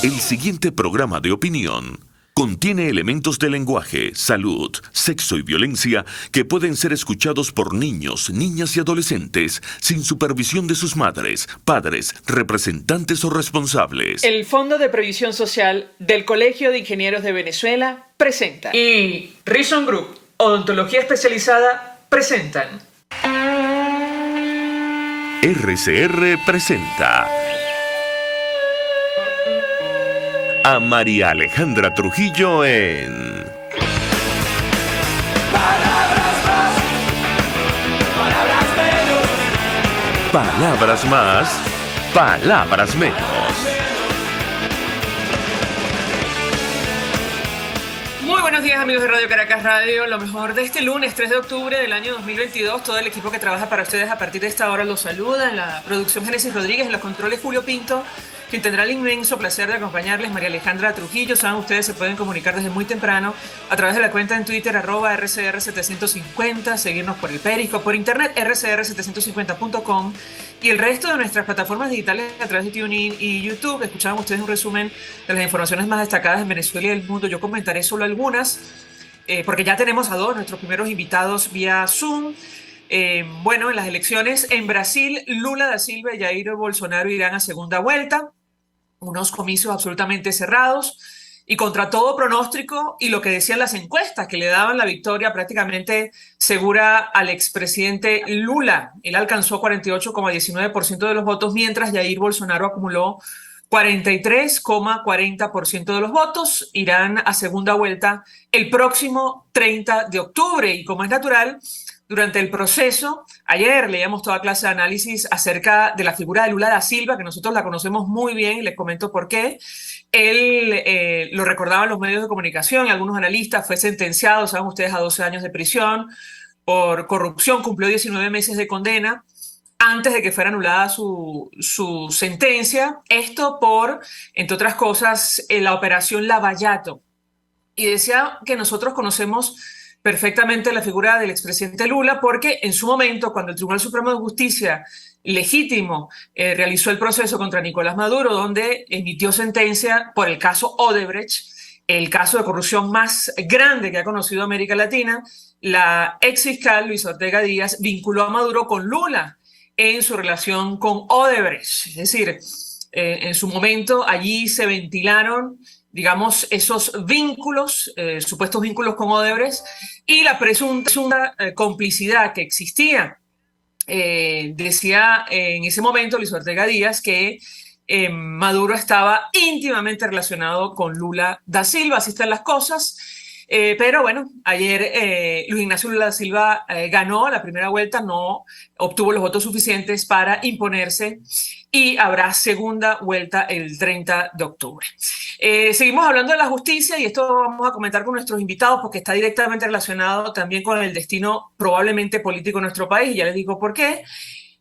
El siguiente programa de opinión contiene elementos de lenguaje, salud, sexo y violencia que pueden ser escuchados por niños, niñas y adolescentes sin supervisión de sus madres, padres, representantes o responsables. El Fondo de Previsión Social del Colegio de Ingenieros de Venezuela presenta. Y Reason Group, Odontología Especializada, presentan. RCR presenta a María Alejandra Trujillo en Palabras más, palabras menos. Palabras más, palabras menos. Muy buenos días, amigos de Radio Caracas Radio. Lo mejor de este lunes 3 de octubre del año 2022. Todo el equipo que trabaja para ustedes a partir de esta hora los saluda. En la producción Génesis Rodríguez, en los controles Julio Pinto, quien tendrá el inmenso placer de acompañarles, María Alejandra Trujillo. Saben, ustedes se pueden comunicar desde muy temprano a través de la cuenta en Twitter, @RCR750, seguirnos por el Periscope, por internet, rcr750.com y el resto de nuestras plataformas digitales a través de TuneIn y YouTube. Escuchaban ustedes un resumen de las informaciones más destacadas en Venezuela y el mundo. Yo comentaré solo algunas, porque ya tenemos a dos, nuestros primeros invitados vía Zoom. Bueno, en las elecciones en Brasil, Lula da Silva y Jair Bolsonaro irán a segunda vuelta. Unos comicios absolutamente cerrados y contra todo pronóstico y lo que decían las encuestas que le daban la victoria prácticamente segura al expresidente Lula. Él alcanzó 48,19% de los votos, mientras Jair Bolsonaro acumuló 43,40% de los votos. Irán a segunda vuelta el próximo 30 de octubre y, como es natural, durante el proceso, ayer leíamos toda clase de análisis acerca de la figura de Lula da Silva, que nosotros la conocemos muy bien y les comento por qué. Él, lo recordaban los medios de comunicación y algunos analistas, fue sentenciado, saben ustedes, a 12 años de prisión por corrupción, cumplió 19 meses de condena antes de que fuera anulada su sentencia. Esto por, entre otras cosas, la operación Lavallato. Y decía que nosotros conocemos perfectamente la figura del expresidente Lula porque en su momento, cuando el Tribunal Supremo de Justicia legítimo realizó el proceso contra Nicolás Maduro, donde emitió sentencia por el caso Odebrecht, el caso de corrupción más grande que ha conocido América Latina, la ex fiscal Luisa Ortega Díaz vinculó a Maduro con Lula en su relación con Odebrecht. Es decir, en su momento allí se ventilaron, digamos, esos vínculos, supuestos vínculos con Odebrecht y la presunta complicidad que existía. Decía en ese momento Luis Ortega Díaz que Maduro estaba íntimamente relacionado con Lula da Silva. Así están las cosas. Pero bueno, ayer Luis Ignacio Lula da Silva ganó la primera vuelta, no obtuvo los votos suficientes para imponerse y habrá segunda vuelta el 30 de octubre. Seguimos hablando de la justicia y esto vamos a comentar con nuestros invitados porque está directamente relacionado también con el destino probablemente político de nuestro país y ya les digo por qué.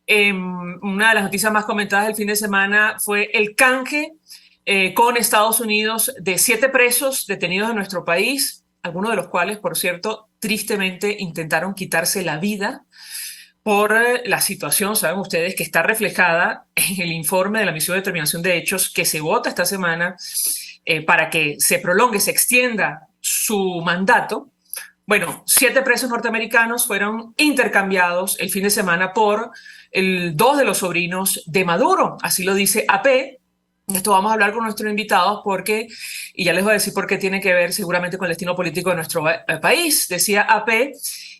Una de las noticias más comentadas del fin de semana fue el canje con Estados Unidos de 7 presos detenidos en nuestro país, algunos de los cuales, por cierto, tristemente intentaron quitarse la vida por la situación, saben ustedes, que está reflejada en el informe de la Misión de Determinación de Hechos que se vota esta semana para que se prolongue, se extienda su mandato. Bueno, 7 presos norteamericanos fueron intercambiados el fin de semana por 2 de los sobrinos de Maduro, así lo dice AP. Esto vamos a hablar con nuestros invitados porque, y ya les voy a decir por qué tiene que ver seguramente con el destino político de nuestro país. Decía AP,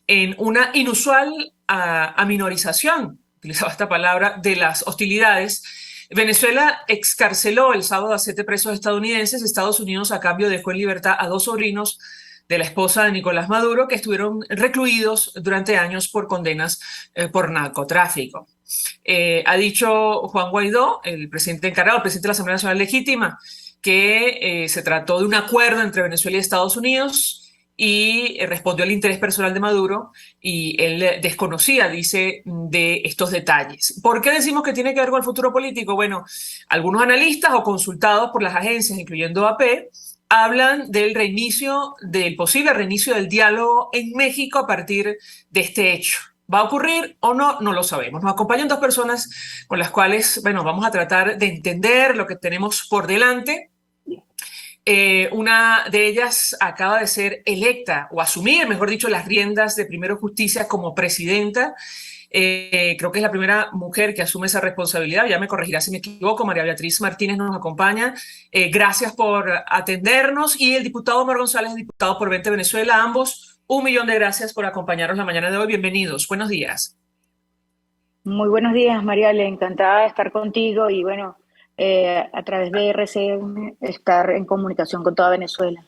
en una inusual aminorización, utilizaba esta palabra, de las hostilidades, Venezuela excarceló el sábado a 7 presos estadounidenses. Estados Unidos a cambio dejó en libertad a 2 sobrinos de la esposa de Nicolás Maduro que estuvieron recluidos durante años por condenas por narcotráfico. Ha dicho Juan Guaidó, el presidente encargado, el presidente de la Asamblea Nacional Legítima, que se trató de un acuerdo entre Venezuela y Estados Unidos y respondió al interés personal de Maduro y él desconocía, dice, de estos detalles. ¿Por qué decimos que tiene que ver con el futuro político? Bueno, algunos analistas o consultados por las agencias, incluyendo AP, hablan del posible reinicio del diálogo en México a partir de este hecho. ¿Va a ocurrir o no? No lo sabemos. Nos acompañan 2 personas con las cuales, bueno, vamos a tratar de entender lo que tenemos por delante. Una de ellas acaba de ser electa, o asumir, mejor dicho, las riendas de Primero Justicia como presidenta. Creo que es la primera mujer que asume esa responsabilidad. Ya me corregirá si me equivoco. María Beatriz Martínez nos acompaña. Gracias por atendernos. Y el diputado Omar González, diputado por 20 Venezuela, ambos, 1.000.000 de gracias por acompañarnos la mañana de hoy. Bienvenidos. Buenos días. Muy buenos días, Mariale, encantada de estar contigo y bueno, a través de RCN estar en comunicación con toda Venezuela.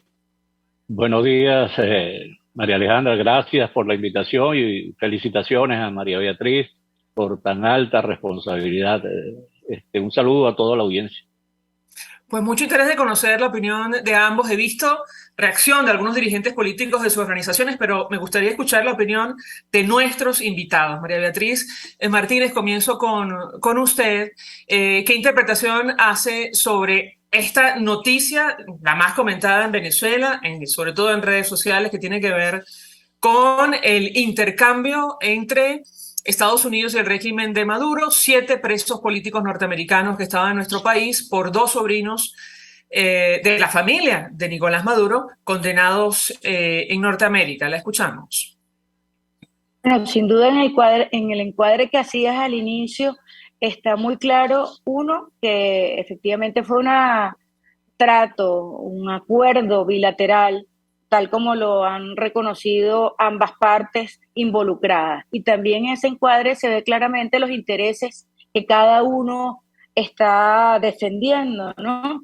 Buenos días, María Alejandra, gracias por la invitación y felicitaciones a María Beatriz por tan alta responsabilidad. Un saludo a toda la audiencia. Pues mucho interés de conocer la opinión de ambos. He visto reacción de algunos dirigentes políticos de sus organizaciones, pero me gustaría escuchar la opinión de nuestros invitados. María Beatriz Martínez, comienzo con usted. ¿Qué interpretación hace sobre esta noticia, la más comentada en Venezuela, sobre todo en redes sociales, que tiene que ver con el intercambio entre Estados Unidos y el régimen de Maduro, 7 presos políticos norteamericanos que estaban en nuestro país por 2 sobrinos de la familia de Nicolás Maduro, condenados en Norteamérica? La escuchamos. Bueno, sin duda en el encuadre que hacías al inicio está muy claro, uno, que efectivamente fue un trato, un acuerdo bilateral, tal como lo han reconocido ambas partes involucradas. Y también en ese encuadre se ve claramente los intereses que cada uno está defendiendo, ¿no?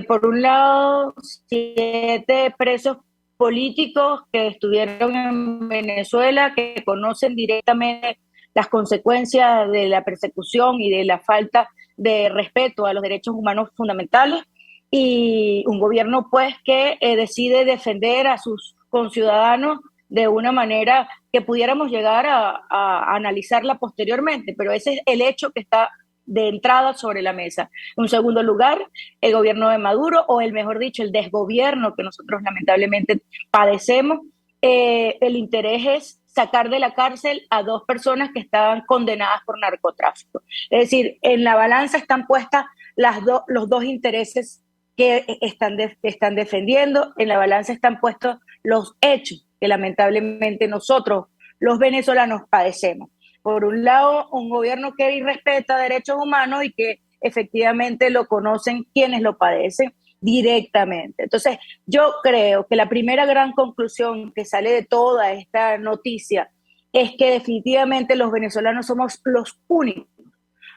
Por un lado, 7 presos políticos que estuvieron en Venezuela, que conocen directamente las consecuencias de la persecución y de la falta de respeto a los derechos humanos fundamentales, y un gobierno pues que decide defender a sus conciudadanos de una manera que pudiéramos llegar a analizarla posteriormente, pero ese es el hecho que está de entrada sobre la mesa. En segundo lugar, el gobierno de Maduro, o el mejor dicho, el desgobierno que nosotros lamentablemente padecemos, el interés es sacar de la cárcel a 2 personas que estaban condenadas por narcotráfico. Es decir, en la balanza están puestas los 2 intereses que están defendiendo, en la balanza están puestos los hechos que lamentablemente nosotros, los venezolanos, padecemos. Por un lado, un gobierno que irrespeta derechos humanos y que efectivamente lo conocen quienes lo padecen directamente. Entonces, yo creo que la primera gran conclusión que sale de toda esta noticia es que definitivamente los venezolanos somos los únicos,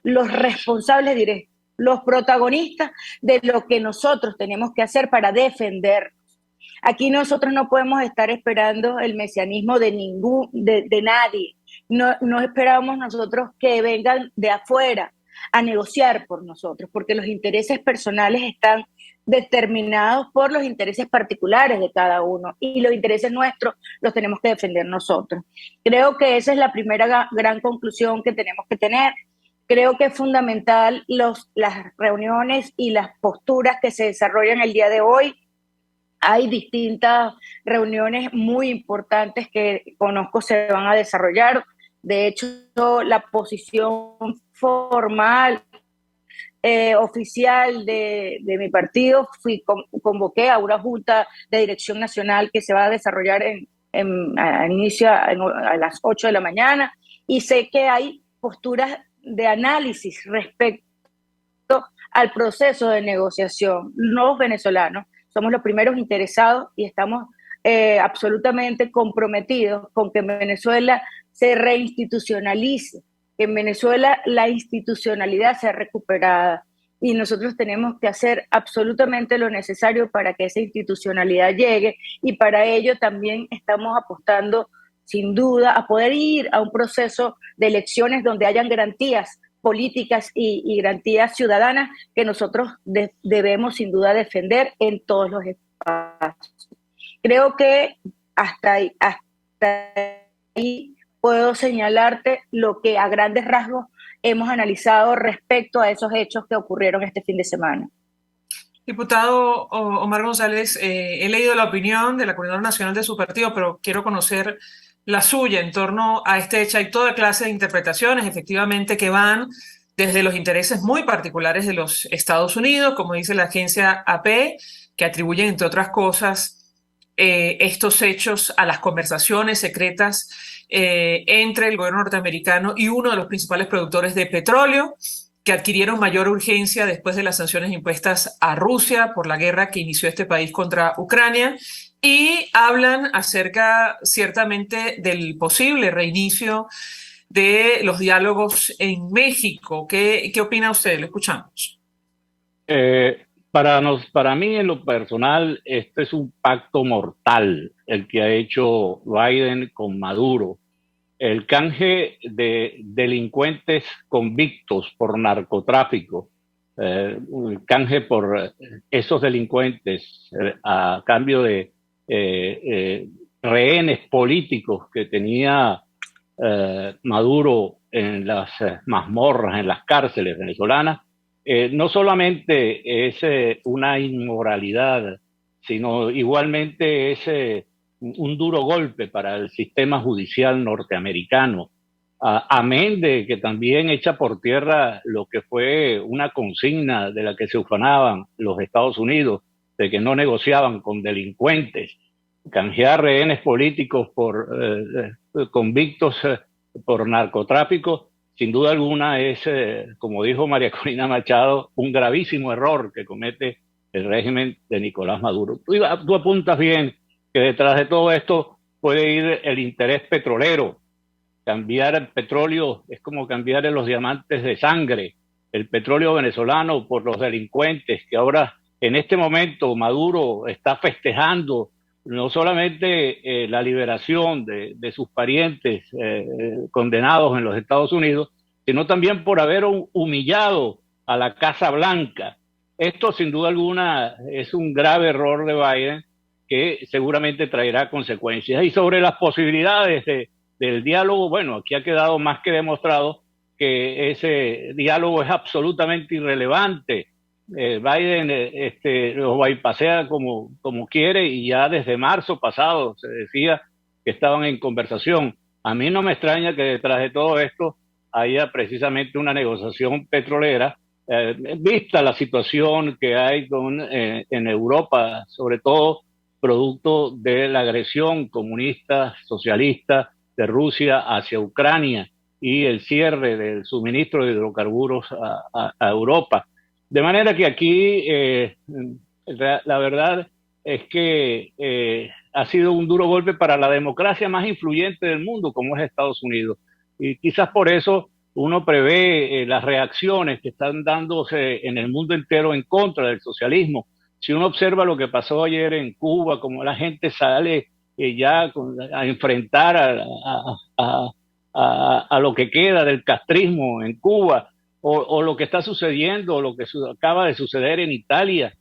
los responsables directos, los protagonistas de lo que nosotros tenemos que hacer para defendernos. Aquí nosotros no podemos estar esperando el mesianismo de nadie. No esperamos nosotros que vengan de afuera a negociar por nosotros, porque los intereses personales están determinados por los intereses particulares de cada uno, y los intereses nuestros los tenemos que defender nosotros. Creo que esa es la primera gran conclusión que tenemos que tener. Creo que es fundamental las reuniones y las posturas que se desarrollan el día de hoy. Hay distintas reuniones muy importantes que conozco se van a desarrollar. De hecho, la posición formal, oficial de mi partido, convoqué a una junta de dirección nacional que se va a desarrollar a las 8 de la mañana, y sé que hay posturas de análisis respecto al proceso de negociación. Los venezolanos somos los primeros interesados y estamos absolutamente comprometidos con que Venezuela se reinstitucionalice, que en Venezuela la institucionalidad sea recuperada, y nosotros tenemos que hacer absolutamente lo necesario para que esa institucionalidad llegue, y para ello también estamos apostando sin duda a poder ir a un proceso de elecciones donde hayan garantías políticas y garantías ciudadanas que nosotros debemos sin duda defender en todos los espacios. Creo que hasta ahí puedo señalarte lo que a grandes rasgos hemos analizado respecto a esos hechos que ocurrieron este fin de semana. Diputado Omar González, he leído la opinión de la Coordinadora Nacional de su partido, pero quiero conocer la suya en torno a este hecho. Hay toda clase de interpretaciones, efectivamente, que van desde los intereses muy particulares de los Estados Unidos, como dice la agencia AP, que atribuyen, entre otras cosas, estos hechos a las conversaciones secretas entre el gobierno norteamericano y uno de los principales productores de petróleo, que adquirieron mayor urgencia después de las sanciones impuestas a Rusia por la guerra que inició este país contra Ucrania, y hablan acerca ciertamente del posible reinicio de los diálogos en México. ¿Qué opina usted? Lo escuchamos. Para mí, en lo personal, este es un pacto mortal el que ha hecho Biden con Maduro. El canje de delincuentes convictos por narcotráfico, el canje por esos delincuentes a cambio de rehenes políticos que tenía Maduro en las mazmorras, en las cárceles venezolanas, no solamente es una inmoralidad, sino igualmente es un duro golpe para el sistema judicial norteamericano, amén de que también echa por tierra lo que fue una consigna de la que se ufanaban los Estados Unidos, de que no negociaban con delincuentes. Canjear rehenes políticos por convictos por narcotráfico, sin duda alguna es, como dijo María Corina Machado, un gravísimo error que comete el régimen de Nicolás Maduro. Tú apuntas bien que detrás de todo esto puede ir el interés petrolero. Cambiar el petróleo es como cambiar los diamantes de sangre, el petróleo venezolano por los delincuentes, que ahora en este momento Maduro está festejando no solamente la liberación de sus parientes condenados en los Estados Unidos, sino también por haber humillado a la Casa Blanca. Esto, sin duda alguna, es un grave error de Biden que seguramente traerá consecuencias. Y sobre las posibilidades del diálogo, bueno, aquí ha quedado más que demostrado que ese diálogo es absolutamente irrelevante. Biden lo bypassea como quiere, y ya desde marzo pasado se decía que estaban en conversación. A mí no me extraña que detrás de todo esto haya precisamente una negociación petrolera, vista la situación que hay en Europa, sobre todo producto de la agresión comunista, socialista de Rusia hacia Ucrania y el cierre del suministro de hidrocarburos a Europa. De manera que aquí la verdad es que ha sido un duro golpe para la democracia más influyente del mundo, como es Estados Unidos. Y quizás por eso uno prevé las reacciones que están dándose en el mundo entero en contra del socialismo. Si uno observa lo que pasó ayer en Cuba, como la gente sale ya a enfrentar a lo que queda del castrismo en Cuba, o lo que está sucediendo, o lo que acaba de suceder en Italia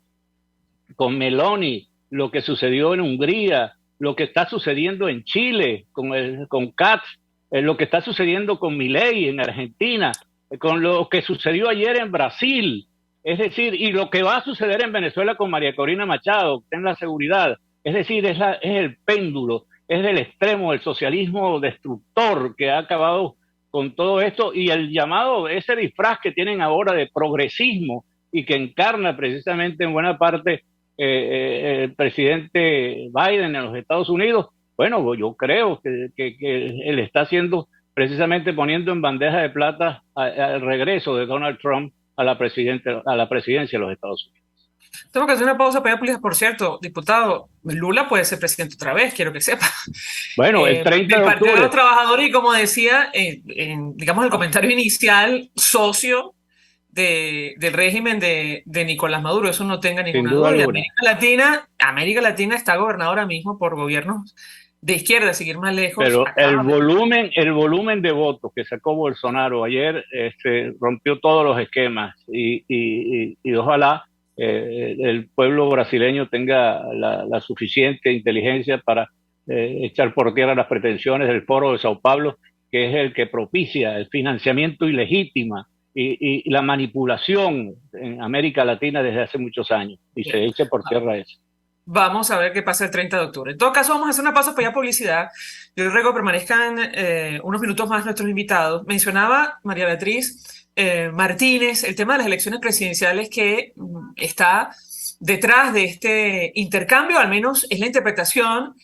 con Meloni, lo que sucedió en Hungría, lo que está sucediendo en Chile con Katz, lo que está sucediendo con Milei en Argentina, con lo que sucedió ayer en Brasil, es decir, y lo que va a suceder en Venezuela con María Corina Machado, ten la seguridad. Es decir, es el péndulo, es el extremo del socialismo destructor que ha acabado con todo esto, y el llamado, ese disfraz que tienen ahora de progresismo y que encarna precisamente en buena parte el presidente Biden en los Estados Unidos. Bueno, yo creo que él está haciendo precisamente poniendo en bandeja de plata al regreso de Donald Trump a la presidencia de los Estados Unidos. Tengo que hacer una pausa para ir, por cierto, diputado, Lula puede ser presidente otra vez, quiero que sepa. Bueno, el 30 de octubre. Del Partido de los Trabajadores, y como decía, digamos, el comentario inicial, socio del régimen de Nicolás Maduro, eso no tenga ninguna duda. América Latina está gobernada ahora mismo por gobiernos de izquierda, seguir más lejos. Pero el volumen de votos que sacó Bolsonaro ayer rompió todos los esquemas, y ojalá el pueblo brasileño tenga la suficiente inteligencia para echar por tierra las pretensiones del Foro de Sao Paulo, que es el que propicia el financiamiento ilegítimo y la manipulación en América Latina desde hace muchos años, y se eche por tierra eso. Vamos a ver qué pasa el 30 de octubre. En todo caso, vamos a hacer una pausa para ir a publicidad. Yo les ruego que permanezcan unos minutos más nuestros invitados. Mencionaba María Beatriz Martínez el tema de las elecciones presidenciales que está detrás de este intercambio, al menos es la interpretación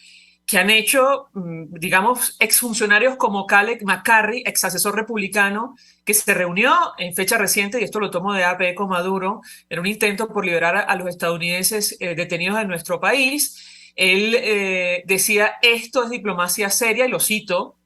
que han hecho, digamos, exfuncionarios como Khaled McCarthy, ex asesor republicano, que se reunió en fecha reciente, y esto lo tomo de AP con Maduro, en un intento por liberar a los estadounidenses detenidos en nuestro país. Él decía, esto es diplomacia seria, y lo cito,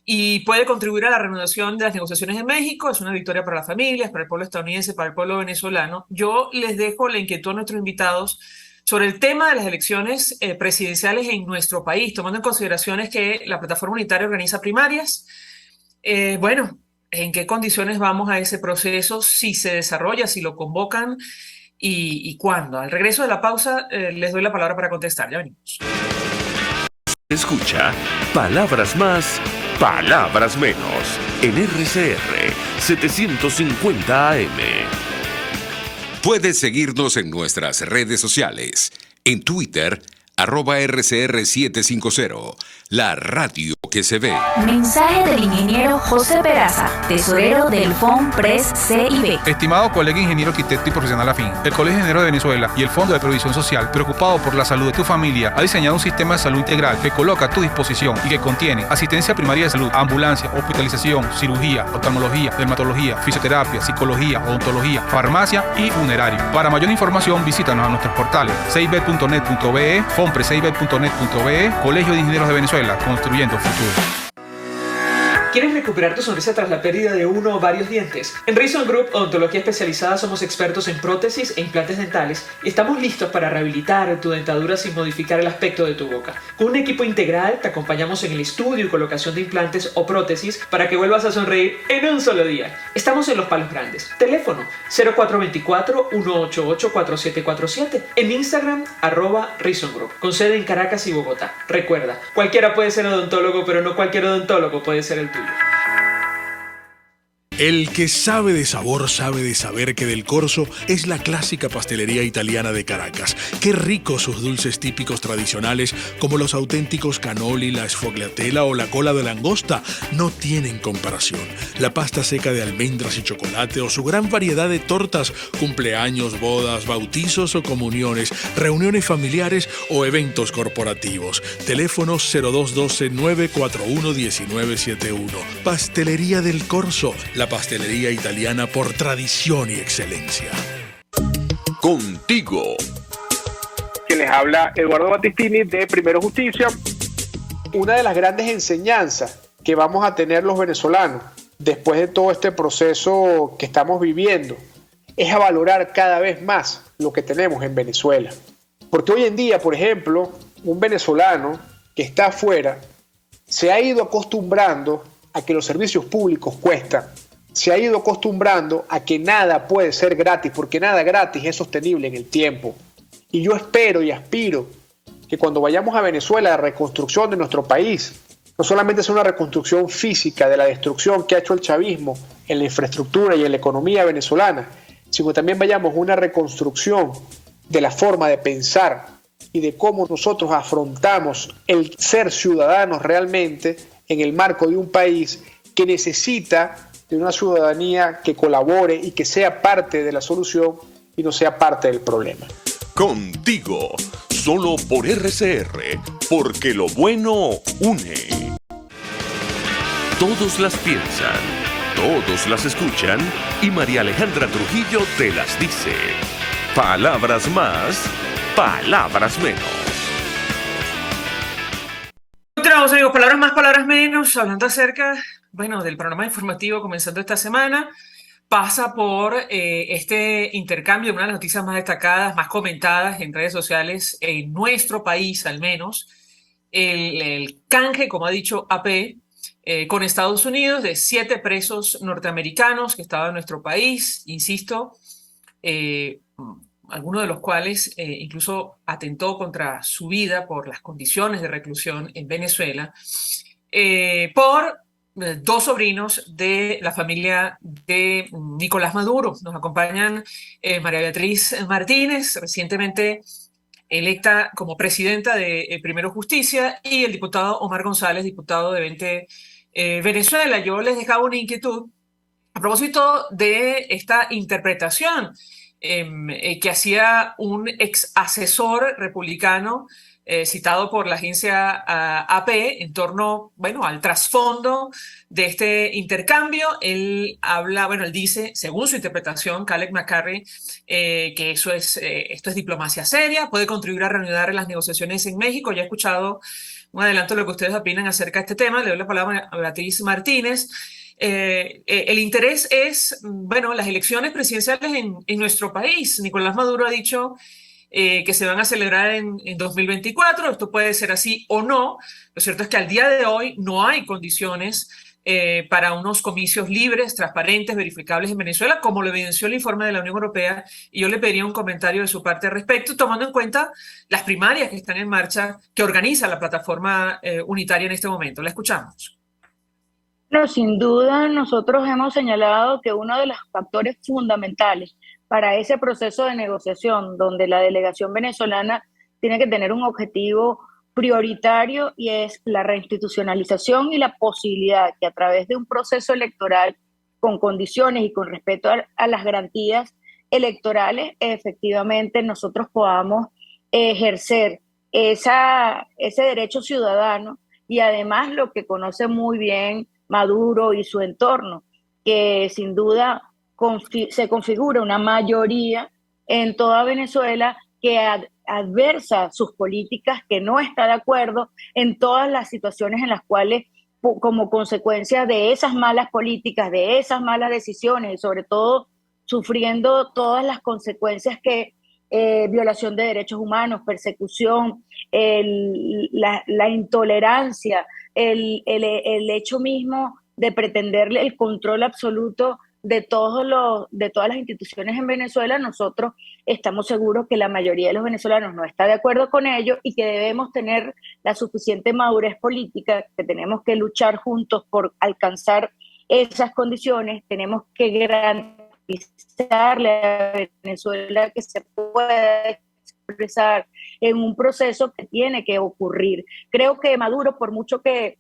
y puede contribuir a la reanudación de las negociaciones en México, es una victoria para las familias, para el pueblo estadounidense, para el pueblo venezolano. Yo les dejo la inquietud a nuestros invitados sobre el tema de las elecciones presidenciales en nuestro país, tomando en consideraciones que la Plataforma Unitaria organiza primarias. Bueno, ¿en qué condiciones vamos a ese proceso? Si se desarrolla, si lo convocan y cuándo. Al regreso de la pausa, les doy la palabra para contestar. Ya venimos. Escucha Palabras Más, Palabras Menos en RCR 750 AM. Puedes seguirnos en nuestras redes sociales. En Twitter, @RCR750, la radio que se ve. Mensaje del ingeniero José Peraza, tesorero del FONPRES CIB. Estimado colega ingeniero arquitecto y profesional afín, el Colegio de Ingenieros de Venezuela y el Fondo de Previsión Social, preocupado por la salud de tu familia, ha diseñado un sistema de salud integral que coloca a tu disposición y que contiene asistencia primaria de salud, ambulancia, hospitalización, cirugía, oftalmología, dermatología, fisioterapia, psicología, odontología, farmacia y funerario. Para mayor información, visítanos a nuestros portales cib.net.be, fonprescib.net.be, Colegio de Ingenieros de Venezuela, construyendo futuro. ¿Quieres recuperar tu sonrisa tras la pérdida de uno o varios dientes? En Reason Group Odontología Especializada somos expertos en prótesis e implantes dentales y estamos listos para rehabilitar tu dentadura sin modificar el aspecto de tu boca. Con un equipo integral te acompañamos en el estudio y colocación de implantes o prótesis para que vuelvas a sonreír en un solo día. Estamos en Los Palos Grandes. Teléfono 0424-188-4747. En Instagram @Reason Group, con sede en Caracas y Bogotá. Recuerda, cualquiera puede ser odontólogo, pero no cualquier odontólogo puede ser el tuyo. El que sabe de sabor sabe de saber que Del Corso es la clásica pastelería italiana de Caracas. Qué ricos sus dulces típicos tradicionales como los auténticos cannoli, la sfogliatella o la cola de langosta no tienen comparación. La pasta seca de almendras y chocolate o su gran variedad de tortas, cumpleaños, bodas, bautizos o comuniones, reuniones familiares o eventos corporativos. Teléfono 0212-941-1971. Pastelería Del Corso, la pastelería italiana por tradición y excelencia. Contigo. Que les habla Eduardo Battistini de Primero Justicia. Una de las grandes enseñanzas que vamos a tener los venezolanos después de todo este proceso que estamos viviendo es a valorar cada vez más lo que tenemos en Venezuela. Porque hoy en día, por ejemplo, un venezolano que está afuera se ha ido acostumbrando a que los servicios públicos cuestan. Se ha ido acostumbrando a que nada puede ser gratis, porque nada gratis es sostenible en el tiempo. Y yo espero y aspiro que cuando vayamos a Venezuela, la reconstrucción de nuestro país no solamente sea una reconstrucción física de la destrucción que ha hecho el chavismo en la infraestructura y en la economía venezolana, sino también vayamos a una reconstrucción de la forma de pensar y de cómo nosotros afrontamos el ser ciudadanos realmente en el marco de un país que necesita de una ciudadanía que colabore y que sea parte de la solución y no sea parte del problema. Contigo, solo por RCR, porque lo bueno une. Todos las piensan, todos las escuchan y María Alejandra Trujillo te las dice. Palabras más, palabras menos. Continuamos, amigos, palabras más, palabras menos, hablando acerca, del programa informativo comenzando esta semana. Pasa por este intercambio, una de las noticias más destacadas, más comentadas en redes sociales en nuestro país al menos, el canje, como ha dicho AP, con Estados Unidos de 7 presos norteamericanos que estaban en nuestro país, insisto, algunos de los cuales incluso atentó contra su vida por las condiciones de reclusión en Venezuela, por 2 sobrinos de la familia de Nicolás Maduro. Nos acompañan María Beatriz Martínez, recientemente electa como presidenta de Primero Justicia, y el diputado Omar González, diputado de 20 Venezuela. Yo les dejaba una inquietud a propósito de esta interpretación que hacía un ex asesor republicano citado por la agencia AP en torno, bueno, al trasfondo de este intercambio. Él habla, bueno, él dice, según su interpretación, Khaled McCarthy, que esto es diplomacia seria, puede contribuir a reanudar las negociaciones en México. Ya he escuchado un adelanto de lo que ustedes opinan acerca de este tema. Le doy la palabra a Beatriz Martínez. El interés es, bueno, las elecciones presidenciales en nuestro país. Nicolás Maduro ha dicho que se van a celebrar en 2024. Esto puede ser así o no. Lo cierto es que al día de hoy no hay condiciones para unos comicios libres, transparentes, verificables en Venezuela, como lo evidenció el informe de la Unión Europea, y yo le pediría un comentario de su parte al respecto, tomando en cuenta las primarias que están en marcha, que organiza la plataforma unitaria en este momento. La escuchamos. No, sin duda, nosotros hemos señalado que uno de los factores fundamentales para ese proceso de negociación, donde la delegación venezolana tiene que tener un objetivo prioritario, y es la reinstitucionalización y la posibilidad que a través de un proceso electoral con condiciones y con respeto a las garantías electorales, efectivamente nosotros podamos ejercer ese derecho ciudadano, y además lo que conoce muy bien Maduro y su entorno, que sin duda se configura una mayoría en toda Venezuela que adversa sus políticas, que no está de acuerdo en todas las situaciones en las cuales, como consecuencia de esas malas políticas, de esas malas decisiones, y sobre todo sufriendo todas las consecuencias que violación de derechos humanos, persecución, la intolerancia, el hecho mismo de pretenderle el control absoluto de todas las instituciones en Venezuela. Nosotros estamos seguros que la mayoría de los venezolanos no está de acuerdo con ello, y que debemos tener la suficiente madurez política, que tenemos que luchar juntos por alcanzar esas condiciones. Tenemos que garantizarle a Venezuela que se pueda expresar en un proceso que tiene que ocurrir. Creo que Maduro, por mucho que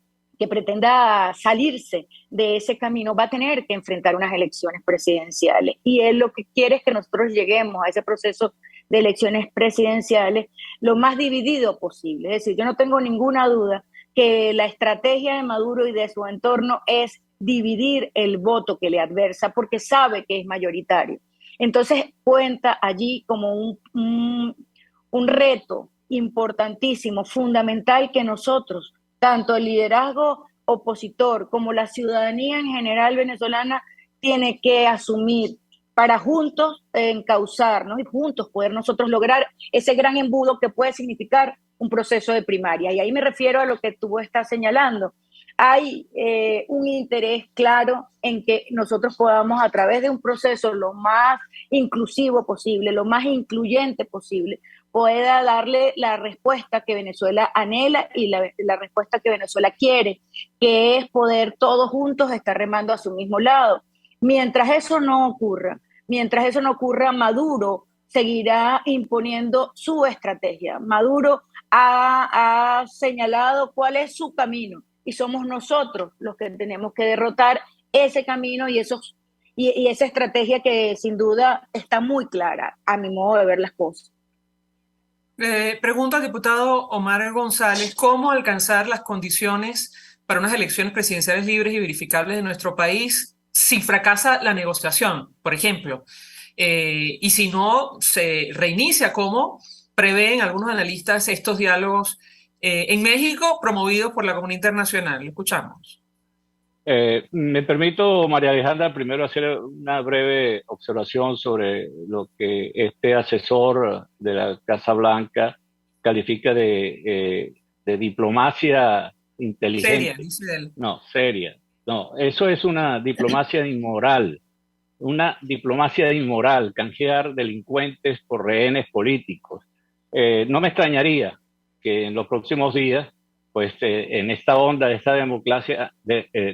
pretenda salirse de ese camino, va a tener que enfrentar unas elecciones presidenciales, y él lo que quiere es que nosotros lleguemos a ese proceso de elecciones presidenciales lo más dividido posible. Es decir, yo no tengo ninguna duda que la estrategia de Maduro y de su entorno es dividir el voto que le adversa, porque sabe que es mayoritario. Entonces cuenta allí como un reto importantísimo, fundamental, que nosotros, tanto el liderazgo opositor como la ciudadanía en general venezolana, tiene que asumir para juntos encauzar, ¿no? Y juntos poder nosotros lograr ese gran embudo que puede significar un proceso de primaria. Y ahí me refiero a lo que tú estás señalando. Hay un interés claro en que nosotros podamos, a través de un proceso lo más inclusivo posible, lo más incluyente posible, pueda darle la respuesta que Venezuela anhela y la respuesta que Venezuela quiere, que es poder todos juntos estar remando a su mismo lado. Mientras eso no ocurra, Maduro seguirá imponiendo su estrategia. Maduro ha señalado cuál es su camino, y somos nosotros los que tenemos que derrotar ese camino y esa estrategia, que sin duda está muy clara a mi modo de ver las cosas. Pregunta al diputado Omar González, ¿cómo alcanzar las condiciones para unas elecciones presidenciales libres y verificables en nuestro país si fracasa la negociación, por ejemplo? Y si no se reinicia, ¿cómo prevén algunos analistas estos diálogos en México promovidos por la comunidad internacional? Lo escuchamos. Me permito, María Alejandra, primero hacer una breve observación sobre lo que este asesor de la Casa Blanca califica de diplomacia inteligente. Seria, dice él. No, seria. No, eso es una diplomacia inmoral. Una diplomacia inmoral, canjear delincuentes por rehenes políticos. No me extrañaría que en los próximos días, pues en esta onda de esta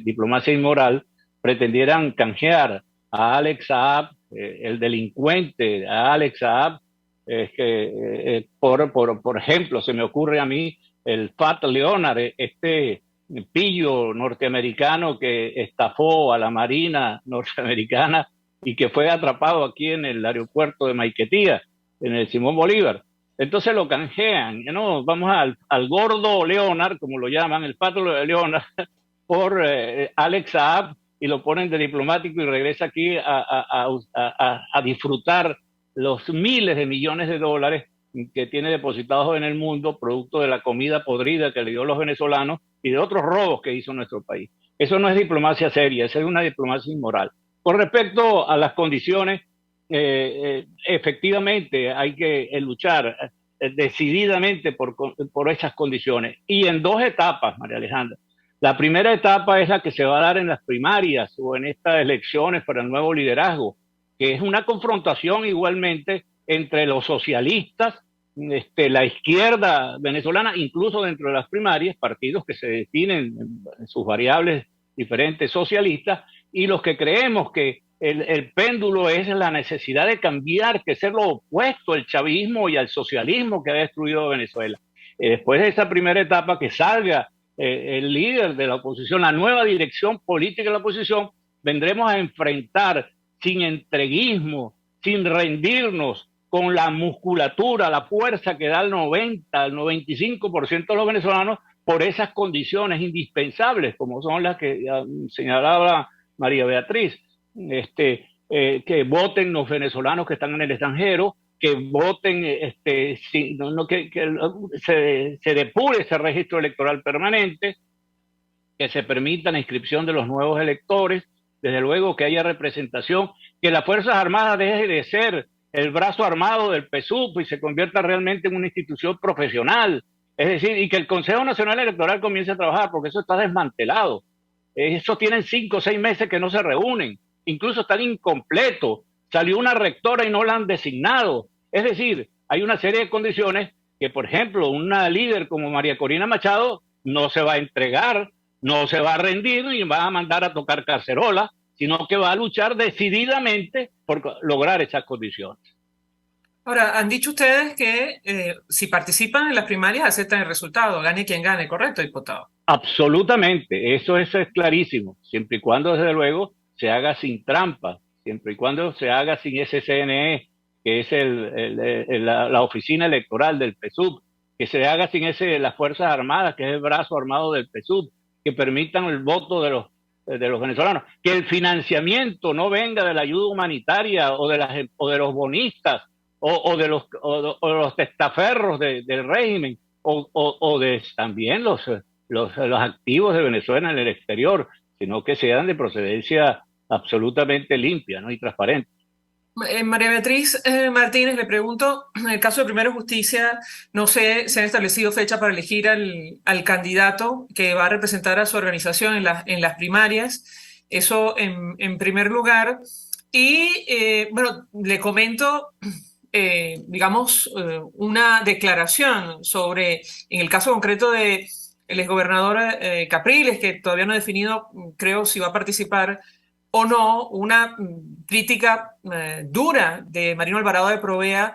diplomacia inmoral, pretendieran canjear a Alex Saab, el delincuente, a Alex Saab, por ejemplo, se me ocurre a mí el Fat Leonard, este pillo norteamericano que estafó a la Marina norteamericana y que fue atrapado aquí en el aeropuerto de Maiquetía, en el Simón Bolívar. Entonces lo canjean, ¿no? Vamos al gordo Leonard, como lo llaman, el pato de Leonard, por Alex Saab, y lo ponen de diplomático y regresa aquí a disfrutar los miles de millones de dólares que tiene depositados en el mundo, producto de la comida podrida que le dio a los venezolanos y de otros robos que hizo nuestro país. Eso no es diplomacia seria, eso es una diplomacia inmoral. Con respecto a las condiciones, efectivamente hay que luchar decididamente por esas condiciones, y en 2 etapas, María Alejandra. La primera etapa es la que se va a dar en las primarias o en estas elecciones para el nuevo liderazgo, que es una confrontación igualmente entre los socialistas, la izquierda venezolana, incluso dentro de las primarias, partidos que se definen en sus variables diferentes socialistas, y los que creemos que el péndulo es la necesidad de cambiar, que es lo opuesto al chavismo y al socialismo que ha destruido Venezuela. Después de esa primera etapa, que salga el líder de la oposición, la nueva dirección política de la oposición, vendremos a enfrentar sin entreguismo, sin rendirnos, con la musculatura, la fuerza que da el 90, el 95% de los venezolanos por esas condiciones indispensables, como son las que señalaba María Beatriz, que voten los venezolanos que están en el extranjero, que voten, que se depure ese registro electoral permanente, que se permita la inscripción de los nuevos electores, desde luego que haya representación, que las Fuerzas Armadas deje de ser el brazo armado del PSUV y se convierta realmente en una institución profesional, es decir, y que el Consejo Nacional Electoral comience a trabajar, porque eso está desmantelado. Eso tienen 5 o 6 meses que no se reúnen, incluso están incompletos. Salió una rectora y no la han designado. Es decir, hay una serie de condiciones que, por ejemplo, una líder como María Corina Machado no se va a entregar, no se va a rendir y va a mandar a tocar cacerola, sino que va a luchar decididamente por lograr esas condiciones. Ahora, han dicho ustedes que si participan en las primarias aceptan el resultado, gane quien gane, ¿correcto, diputado? Absolutamente, eso es clarísimo, siempre y cuando, desde luego, se haga sin trampa, siempre y cuando se haga sin ese CNE, que es la oficina electoral del PSUV, que se haga sin las Fuerzas Armadas, que es el brazo armado del PSUV, que permitan el voto de los venezolanos, que el financiamiento no venga de la ayuda humanitaria o de los bonistas o de los testaferros del régimen o de también los activos de Venezuela en el exterior, sino que sean de procedencia absolutamente limpia, ¿no? Y transparente. María Beatriz Martínez, le pregunto, en el caso de Primero Justicia, no sé, se han establecido fecha para elegir al candidato que va a representar a su organización en las primarias, eso en primer lugar. Y bueno, le comento, digamos, una declaración sobre, en el caso concreto de el exgobernador Capriles, que todavía no ha definido, creo, si va a participar o no, una crítica dura de Marino Alvarado de Provea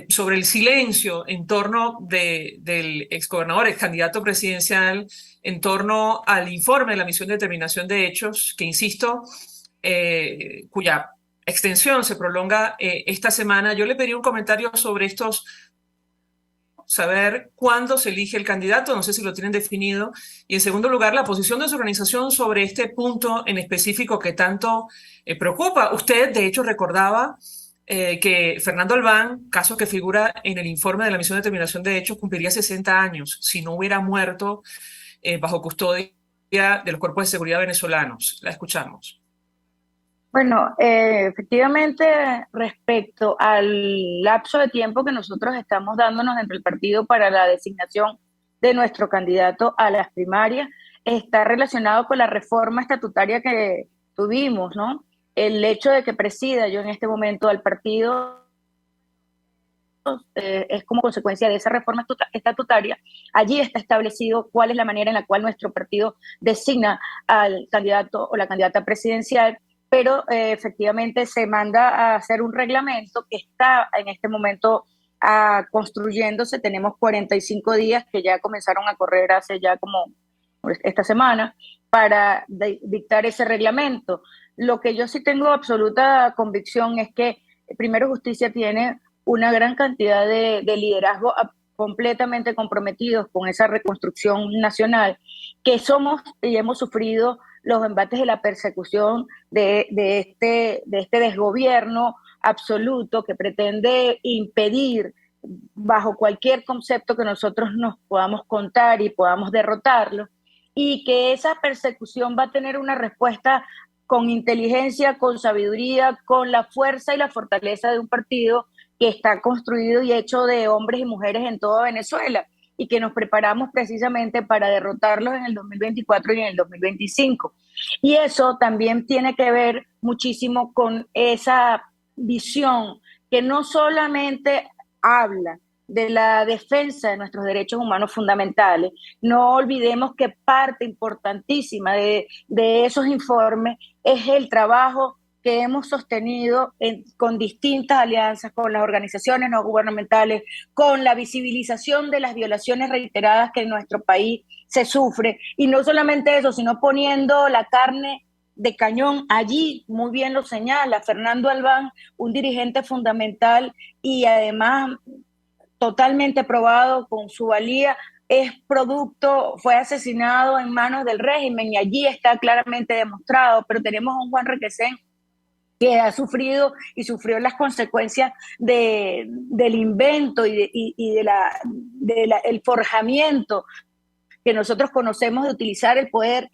sobre el silencio en torno del exgobernador, ex candidato presidencial, en torno al informe de la Misión de Determinación de Hechos, que insisto, cuya extensión se prolonga esta semana. Yo le pedí un comentario sobre estos, saber cuándo se elige el candidato, no sé si lo tienen definido, y en segundo lugar, la posición de su organización sobre este punto en específico que tanto preocupa. Usted, de hecho, recordaba que Fernando Albán, caso que figura en el informe de la Misión de Determinación de Hechos, cumpliría 60 años si no hubiera muerto bajo custodia de los cuerpos de seguridad venezolanos. La escuchamos. Bueno, efectivamente, respecto al lapso de tiempo que nosotros estamos dándonos entre el partido para la designación de nuestro candidato a las primarias, está relacionado con la reforma estatutaria que tuvimos, ¿no? El hecho de que presida yo en este momento al partido es como consecuencia de esa reforma estatutaria. Allí está establecido cuál es la manera en la cual nuestro partido designa al candidato o la candidata presidencial, pero efectivamente se manda a hacer un reglamento que está en este momento construyéndose. Tenemos 45 días que ya comenzaron a correr hace ya como esta semana para dictar ese reglamento. Lo que yo sí tengo absoluta convicción es que Primero Justicia tiene una gran cantidad de liderazgo completamente comprometidos con esa reconstrucción nacional, que somos y hemos sufrido los embates de la persecución de este desgobierno absoluto que pretende impedir, bajo cualquier concepto que nosotros nos podamos contar y podamos derrotarlo, y que esa persecución va a tener una respuesta con inteligencia, con sabiduría, con la fuerza y la fortaleza de un partido que está construido y hecho de hombres y mujeres en toda Venezuela, y que nos preparamos precisamente para derrotarlos en el 2024 y en el 2025. Y eso también tiene que ver muchísimo con esa visión que no solamente habla de la defensa de nuestros derechos humanos fundamentales. No olvidemos que parte importantísima de esos informes es el trabajo que hemos sostenido con distintas alianzas, con las organizaciones no gubernamentales, con la visibilización de las violaciones reiteradas que en nuestro país se sufre. Y no solamente eso, sino poniendo la carne de cañón allí, muy bien lo señala Fernando Albán, un dirigente fundamental y además totalmente probado con su valía, fue asesinado en manos del régimen y allí está claramente demostrado, pero tenemos a un Juan Requesén que ha sufrido y sufrió las consecuencias del invento y el forjamiento que nosotros conocemos de utilizar el poder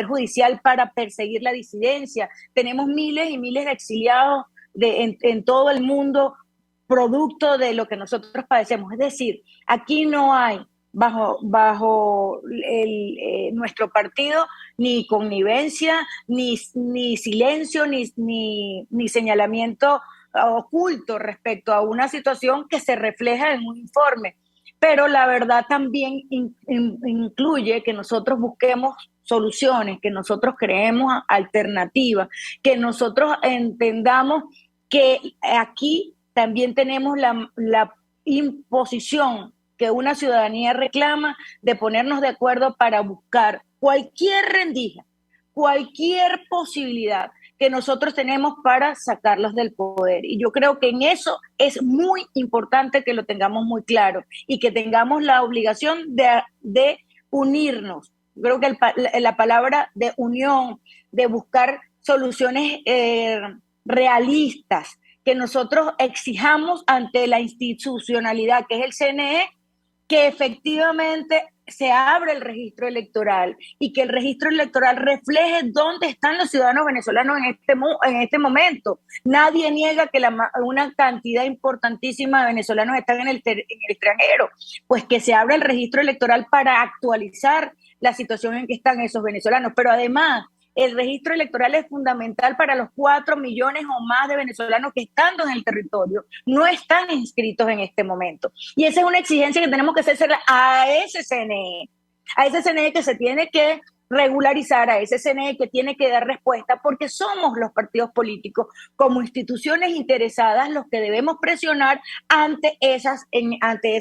judicial para perseguir la disidencia. Tenemos miles y miles de exiliados en todo el mundo, producto de lo que nosotros padecemos. Es decir, aquí no hay bajo nuestro partido ni connivencia, ni silencio, ni señalamiento oculto respecto a una situación que se refleja en un informe. Pero la verdad también incluye que nosotros busquemos soluciones, que nosotros creemos alternativas, que nosotros entendamos que aquí también tenemos la imposición que una ciudadanía reclama de ponernos de acuerdo para buscar cualquier rendija, cualquier posibilidad que nosotros tenemos para sacarlos del poder. Y yo creo que en eso es muy importante que lo tengamos muy claro y que tengamos la obligación de unirnos. Creo que la palabra de unión, de buscar soluciones realistas, que nosotros exijamos ante la institucionalidad que es el CNE, que efectivamente se abra el registro electoral y que el registro electoral refleje dónde están los ciudadanos venezolanos en este momento. Nadie niega que una cantidad importantísima de venezolanos están en el extranjero, pues que se abra el registro electoral para actualizar la situación en que están esos venezolanos. Pero además, el registro electoral es fundamental para los 4 millones o más de venezolanos que estando en el territorio no están inscritos en este momento. Y esa es una exigencia que tenemos que hacer a ese CNE que se tiene que regularizar, a ese CNE que tiene que dar respuesta, porque somos los partidos políticos como instituciones interesadas los que debemos presionar ante esas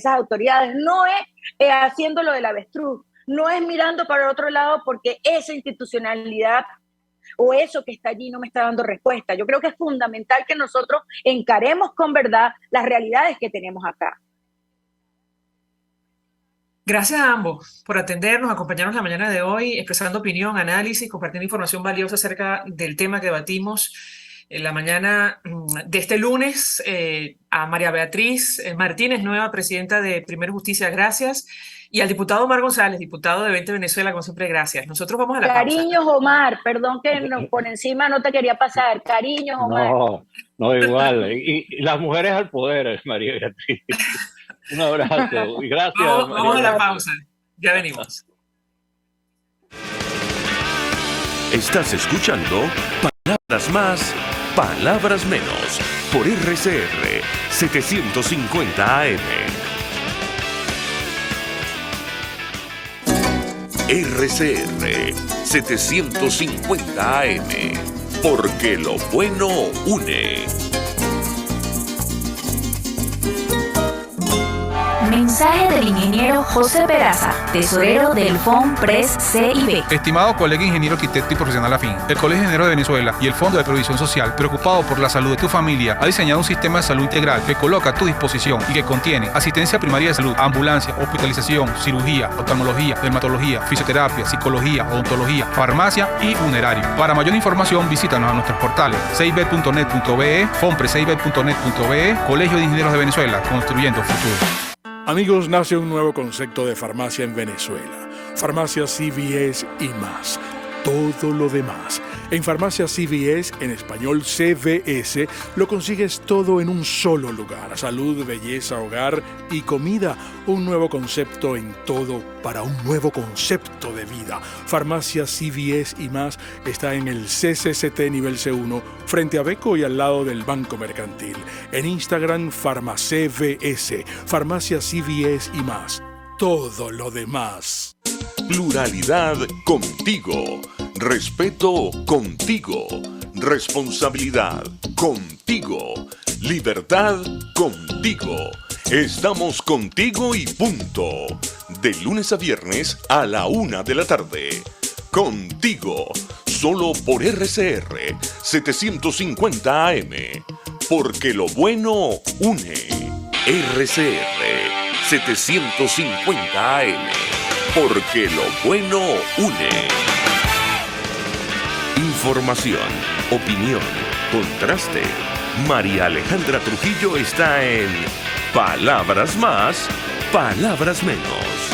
autoridades. No es haciéndolo del avestruz, no es mirando para el otro lado porque esa institucionalidad o eso que está allí no me está dando respuesta. Yo creo que es fundamental que nosotros encaremos con verdad las realidades que tenemos acá. Gracias a ambos por atendernos, acompañarnos la mañana de hoy, expresando opinión, análisis, compartiendo información valiosa acerca del tema que debatimos en la mañana de este lunes. A María Beatriz Martínez, nueva presidenta de Primero Justicia, gracias. Y al diputado Omar González, diputado de 20 Venezuela, como siempre, gracias. Nosotros vamos a la pausa. Cariños, Omar, perdón que por encima no te quería pasar. Cariños, Omar. No igual. Y las mujeres al poder, María Beatriz. Un abrazo y gracias. Vamos a la pausa. Ya venimos. Estás escuchando Palabras Más, Palabras Menos, por RCR 750 AM. RCR 750 AM, porque lo bueno une. Mensaje Mensaje del ingeniero José Peraza, tesorero del FONPRES CIB. Estimado colega ingeniero arquitecto y profesional afín, el Colegio de Ingenieros de Venezuela y el Fondo de Previsión Social, preocupado por la salud de tu familia, ha diseñado un sistema de salud integral que coloca a tu disposición y que contiene asistencia primaria de salud, ambulancia, hospitalización, cirugía, oftalmología, dermatología, fisioterapia, psicología, odontología, farmacia y funerario. Para mayor información, visítanos a nuestros portales cib.net.be, fonprescib.net.be, Colegio de Ingenieros de Venezuela, construyendo futuro. Amigos, nace un nuevo concepto de farmacia en Venezuela. Farmacia CVS y más. Todo lo demás. En Farmacia CVS, en español CVS, lo consigues todo en un solo lugar. Salud, belleza, hogar y comida. Un nuevo concepto en todo para un nuevo concepto de vida. Farmacia CVS y más está en el CCCT nivel C1, frente a Beco y al lado del Banco Mercantil. En Instagram, FarmaCVS. Farmacia CVS y más. Todo lo demás. Pluralidad contigo. Respeto contigo. Responsabilidad contigo. Libertad contigo. Estamos contigo y punto. De lunes a viernes a la 1 de la tarde. Contigo. Solo por RCR 750 AM. Porque lo bueno une. RCR 750 AM. Porque lo bueno une. Información, opinión, contraste. María Alejandra Trujillo está en Palabras Más, Palabras Menos.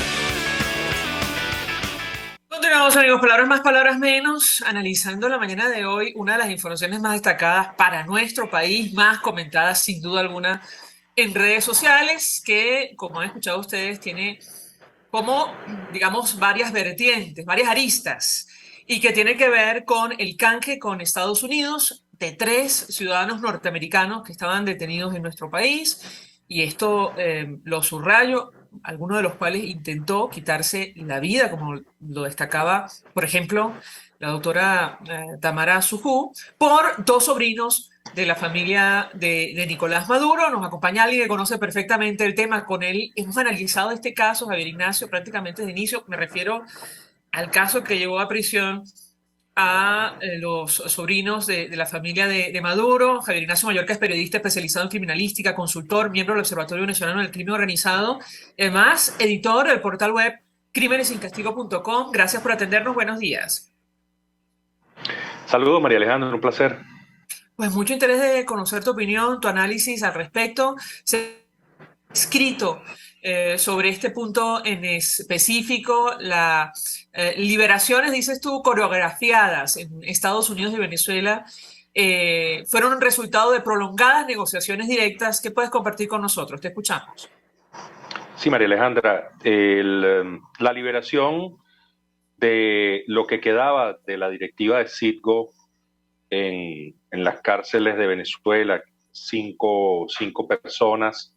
Continuamos, amigos, palabras más, palabras menos, analizando la mañana de hoy una de las informaciones más destacadas para nuestro país, más comentadas sin duda alguna en redes sociales, que, como han escuchado ustedes, tiene como, digamos, varias vertientes, varias aristas, y que tiene que ver con el canje con Estados Unidos de 3 ciudadanos norteamericanos que estaban detenidos en nuestro país, y esto lo subrayo, alguno de los cuales intentó quitarse la vida, como lo destacaba, por ejemplo, la doctora Tamara Sujú, por 2 sobrinos de la familia de Nicolás Maduro. Nos acompaña alguien que conoce perfectamente el tema. Con él hemos analizado este caso, Javier Ignacio, prácticamente desde inicio. Me refiero al caso que llevó a prisión a los sobrinos de la familia de Maduro. Javier Ignacio Mallorca es periodista especializado en criminalística, consultor, miembro del Observatorio Venezolano del Crimen Organizado, además editor del portal web crímenesincastigo.com. Gracias por atendernos, buenos días. Saludos, María Alejandra, un placer. Pues mucho interés de conocer tu opinión, tu análisis al respecto. Se ha escrito sobre este punto en específico, las liberaciones, dices tú, coreografiadas en Estados Unidos y Venezuela, fueron un resultado de prolongadas negociaciones directas. ¿Qué puedes compartir con nosotros? Te escuchamos. Sí, María Alejandra, la liberación de lo que quedaba de la directiva de Citgo en las cárceles de Venezuela, cinco personas,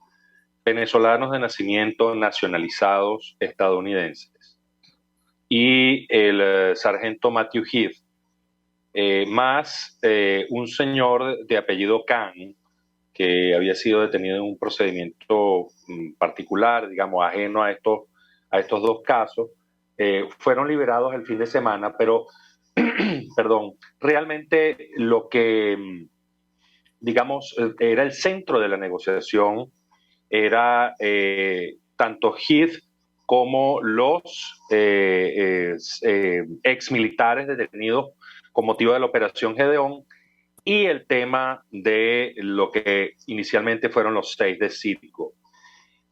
venezolanos de nacimiento nacionalizados estadounidenses, y el sargento Matthew Heath, más un señor de apellido Khan, que había sido detenido en un procedimiento particular, digamos, ajeno a estos 2 casos, fueron liberados el fin de semana, pero perdón, realmente lo que, digamos, era el centro de la negociación era tanto Heath como los ex militares detenidos con motivo de la Operación Gedeón, y el tema de lo que inicialmente fueron los 6 de Citgo.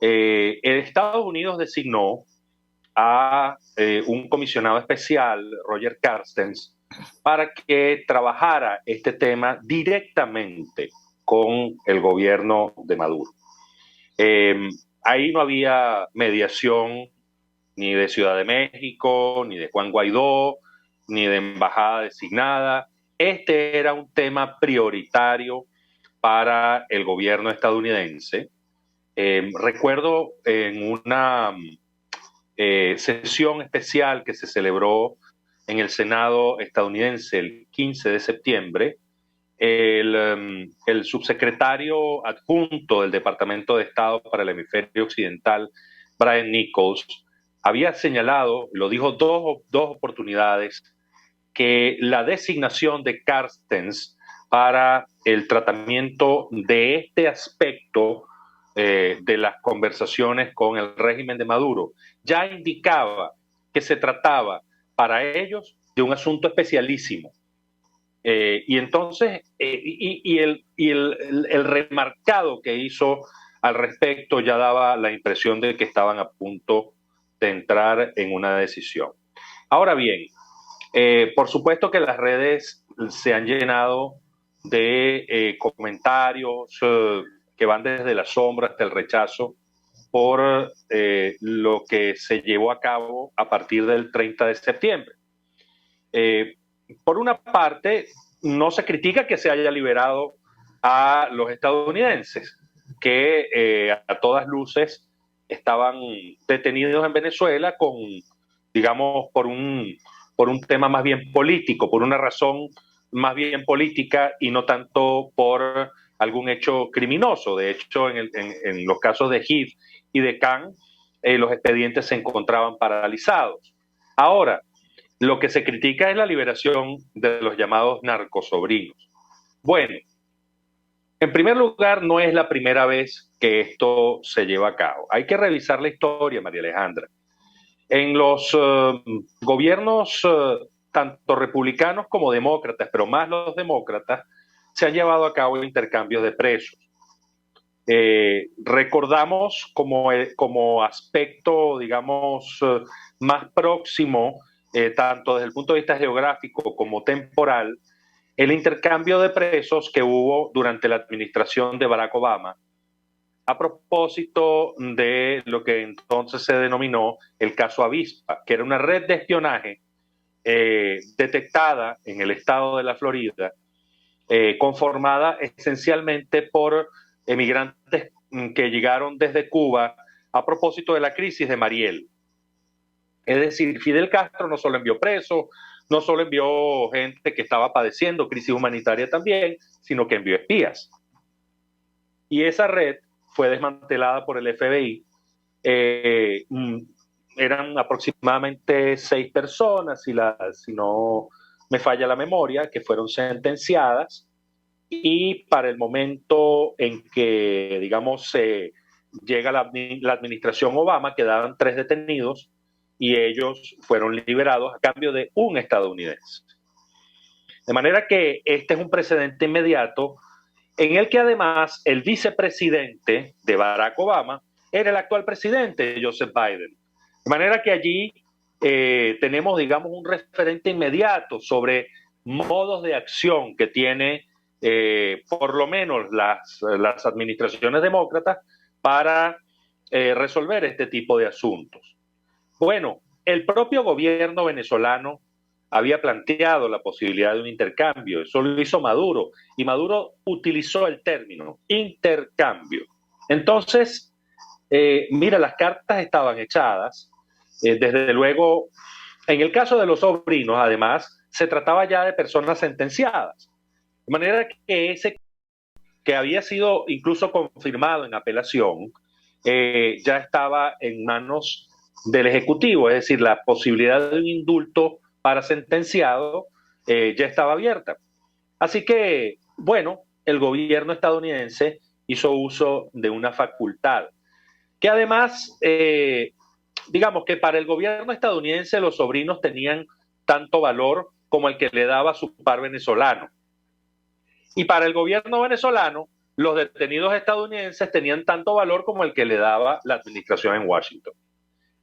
Estados Unidos designó a un comisionado especial, Roger Carstens, para que trabajara este tema directamente con el gobierno de Maduro. Ahí no había mediación ni de Ciudad de México, ni de Juan Guaidó, ni de embajada designada. Este era un tema prioritario para el gobierno estadounidense. Recuerdo en una sesión especial que se celebró en el Senado estadounidense el 15 de septiembre, el subsecretario adjunto del Departamento de Estado para el Hemisferio Occidental, Brian Nichols, había señalado, lo dijo dos oportunidades, que la designación de Carstens para el tratamiento de este aspecto de las conversaciones con el régimen de Maduro ya indicaba que se trataba para ellos de un asunto especialísimo. Y entonces, el remarcado que hizo al respecto ya daba la impresión de que estaban a punto de entrar en una decisión. Ahora bien, por supuesto que las redes se han llenado de comentarios que van desde la sombra hasta el rechazo por lo que se llevó a cabo a partir del 30 de septiembre. Por una parte, no se critica que se haya liberado a los estadounidenses, que a todas luces estaban detenidos en Venezuela con, digamos, por un tema más bien político, por una razón más bien política y no tanto por algún hecho criminoso. De hecho, en los casos de Heath y de Khan, los expedientes se encontraban paralizados. Ahora, lo que se critica es la liberación de los llamados narcosobrinos. Bueno, en primer lugar, no es la primera vez que esto se lleva a cabo. Hay que revisar la historia, María Alejandra. En los gobiernos tanto republicanos como demócratas, pero más los demócratas, se han llevado a cabo intercambios de presos. Recordamos como aspecto, digamos, más próximo, tanto desde el punto de vista geográfico como temporal, el intercambio de presos que hubo durante la administración de Barack Obama, a propósito de lo que entonces se denominó el caso Avispa, que era una red de espionaje detectada en el estado de la Florida, conformada esencialmente por emigrantes que llegaron desde Cuba a propósito de la crisis de Mariel. Es decir, Fidel Castro no solo envió presos, no solo envió gente que estaba padeciendo crisis humanitaria también, sino que envió espías. Y esa red fue desmantelada por el FBI. Eran aproximadamente 6 personas, si no me falla la memoria, que fueron sentenciadas. Y para el momento en que, digamos, llega la administración Obama, quedaban 3 detenidos y ellos fueron liberados a cambio de un estadounidense. De manera que este es un precedente inmediato en el que además el vicepresidente de Barack Obama era el actual presidente, Joseph Biden. De manera que allí tenemos, digamos, un referente inmediato sobre modos de acción que tiene por lo menos las administraciones demócratas para resolver este tipo de asuntos. Bueno, el propio gobierno venezolano había planteado la posibilidad de un intercambio, eso lo hizo Maduro, y Maduro utilizó el término intercambio. Entonces, mira, las cartas estaban echadas, desde luego, en el caso de los sobrinos, además, se trataba ya de personas sentenciadas, de manera que ese que había sido incluso confirmado en apelación, ya estaba en manos del Ejecutivo, es decir, la posibilidad de un indulto para sentenciado ya estaba abierta. Así que, bueno, el gobierno estadounidense hizo uso de una facultad que además, digamos que para el gobierno estadounidense los sobrinos tenían tanto valor como el que le daba su par venezolano. Y para el gobierno venezolano, los detenidos estadounidenses tenían tanto valor como el que le daba la administración en Washington.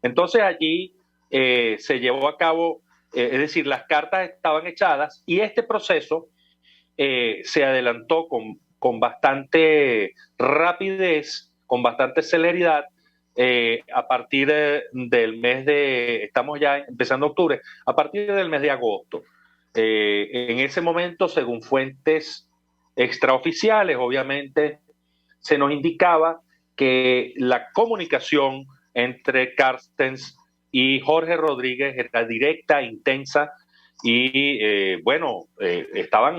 Entonces allí se llevó a cabo, es decir, las cartas estaban echadas y este proceso se adelantó con bastante rapidez, con bastante celeridad, a partir del mes de, estamos ya empezando octubre, a partir del mes de agosto. En ese momento, según fuentes extraoficiales, obviamente, se nos indicaba que la comunicación entre Carstens y Jorge Rodríguez era directa, intensa, y estaban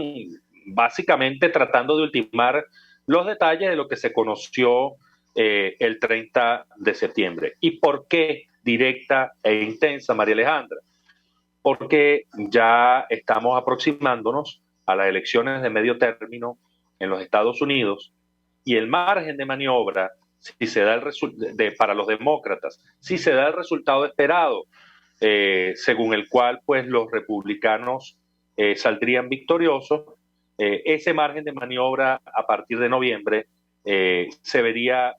básicamente tratando de ultimar los detalles de lo que se conoció el 30 de septiembre. ¿Y por qué directa e intensa, María Alejandra? Porque ya estamos aproximándonos a las elecciones de medio término en los Estados Unidos y el margen de maniobra, si se da para los demócratas, si se da el resultado esperado, según el cual pues los republicanos saldrían victoriosos, ese margen de maniobra a partir de noviembre se vería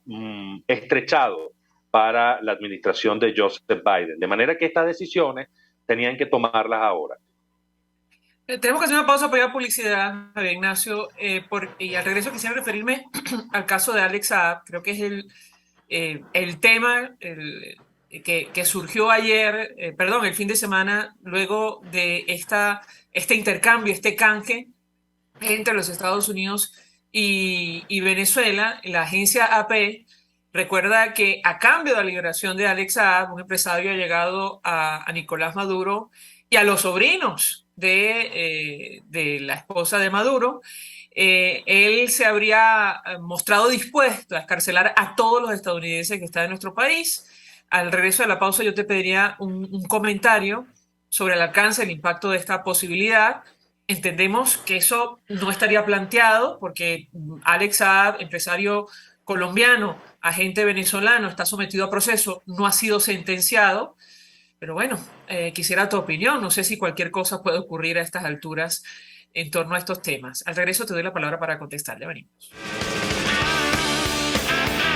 estrechado para la administración de Joseph Biden. De manera que estas decisiones tenían que tomarlas ahora. Tenemos que hacer una pausa para ir a publicidad, Javier Ignacio, y al regreso quisiera referirme al caso de Alex Saab. Creo que es el tema que surgió ayer, el fin de semana, luego de este intercambio, este canje entre los Estados Unidos y Venezuela. La agencia AP recuerda que a cambio de la liberación de Alex Saab, un empresario ha llegado a Nicolás Maduro y a los sobrinos de la esposa de Maduro. Él se habría mostrado dispuesto a excarcelar a todos los estadounidenses que están en nuestro país. Al regreso de la pausa yo te pediría un comentario sobre el alcance, el impacto de esta posibilidad. Entendemos que eso no estaría planteado porque Alex Saab, empresario colombiano, agente venezolano, está sometido a proceso, no ha sido sentenciado. Pero bueno, quisiera tu opinión. No sé si cualquier cosa puede ocurrir a estas alturas en torno a estos temas. Al regreso te doy la palabra para contestar. Ya venimos.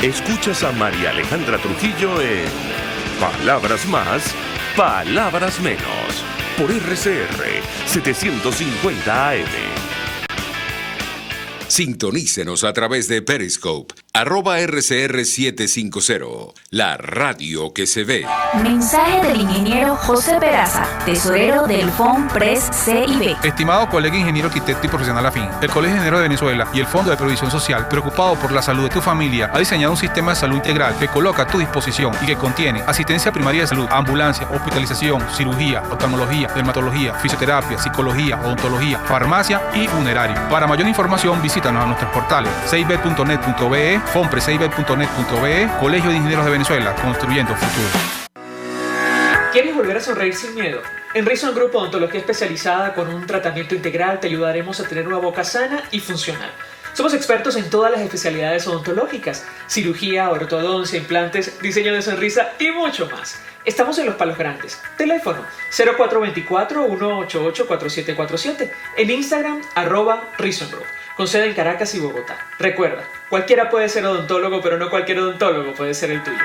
Escuchas a María Alejandra Trujillo en Palabras Más, Palabras Menos, por RCR 750 AM. Sintonícenos a través de Periscope, @RCR750, la radio que se ve. Mensaje del ingeniero José Peraza, tesorero del FONPRES CIB. Estimado colega ingeniero, arquitecto y profesional afín, el Colegio de Ingenieros de Venezuela y el Fondo de Previsión Social, preocupado por la salud de tu familia, ha diseñado un sistema de salud integral que coloca a tu disposición y que contiene asistencia primaria de salud, ambulancia, hospitalización, cirugía, oftalmología, dermatología, fisioterapia, psicología, odontología, farmacia y funerario. Para mayor información, visítanos a nuestros portales cib.net.be, fonprescib.net.be, Colegio de Ingenieros de Venezuela, construyendo futuro. ¿Quieres volver a sonreír sin miedo? En Reason Group Odontología Especializada, con un tratamiento integral, te ayudaremos a tener una boca sana y funcional. Somos expertos en todas las especialidades odontológicas: cirugía, ortodoncia, implantes, diseño de sonrisa y mucho más. Estamos en Los Palos Grandes. Teléfono 0424-188-4747. En Instagram, @Reason Group. Con sede en Caracas y Bogotá. Recuerda, cualquiera puede ser odontólogo, pero no cualquier odontólogo puede ser el tuyo.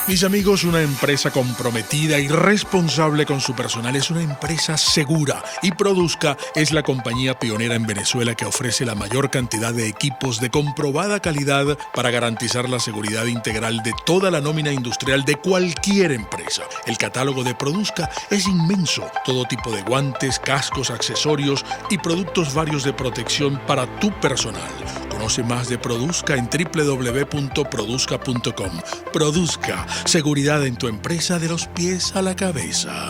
Mis amigos, una empresa comprometida y responsable con su personal es una empresa segura, y Produzca es la compañía pionera en Venezuela que ofrece la mayor cantidad de equipos de comprobada calidad para garantizar la seguridad integral de toda la nómina industrial de cualquier empresa. El catálogo de Produzca es inmenso: todo tipo de guantes, cascos, accesorios y productos varios de protección para tu personal. Conoce más de Produzca en www.produzca.com. Produzca, seguridad en tu empresa de los pies a la cabeza.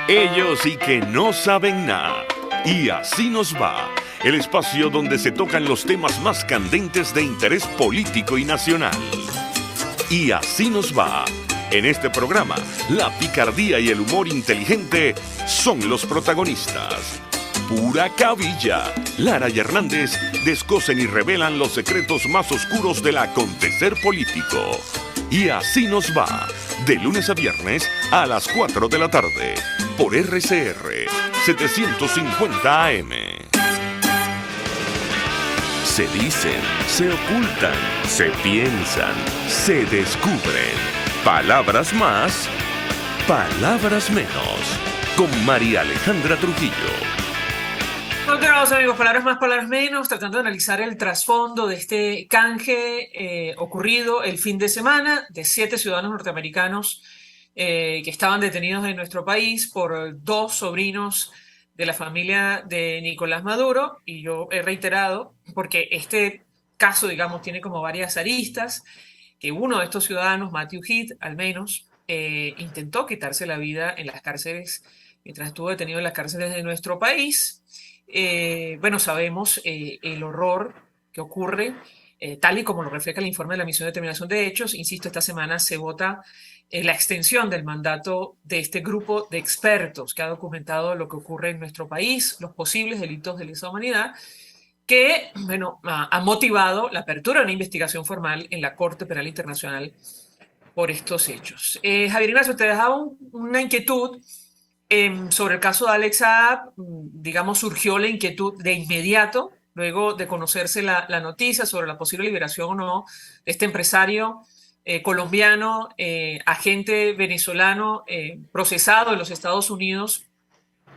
Ellos sí que no saben nada. Y así nos va. El espacio donde se tocan los temas más candentes de interés político y nacional. Y así nos va. En este programa, la picardía y el humor inteligente son los protagonistas. Pura cabilla. Lara y Hernández descosen y revelan los secretos más oscuros del acontecer político. Y así nos va, de lunes a viernes a las 4 de la tarde, por RCR 750 AM. Se dicen, se ocultan, se piensan, se descubren. Palabras más, palabras menos. Con María Alejandra Trujillo. Continuamos, amigos, palabras más, palabras menos, tratando de analizar el trasfondo de este canje ocurrido el fin de semana de 7 ciudadanos norteamericanos que estaban detenidos en nuestro país por 2 sobrinos de la familia de Nicolás Maduro. Y yo he reiterado, porque este caso, digamos, tiene como varias aristas, que uno de estos ciudadanos, Matthew Heath, al menos, intentó quitarse la vida en las cárceles, mientras estuvo detenido en las cárceles de nuestro país. Bueno, sabemos el horror que ocurre tal y como lo refleja el informe de la Misión de Determinación de Hechos. Insisto, esta semana se vota la extensión del mandato de este grupo de expertos que ha documentado lo que ocurre en nuestro país, los posibles delitos de lesa humanidad, que, bueno, ha motivado la apertura de una investigación formal en la Corte Penal Internacional por estos hechos. Javier Ignacio, te dejaba una inquietud sobre el caso de Alex Saab. Digamos, surgió la inquietud de inmediato, luego de conocerse la noticia sobre la posible liberación o no de este empresario colombiano, agente venezolano procesado en los Estados Unidos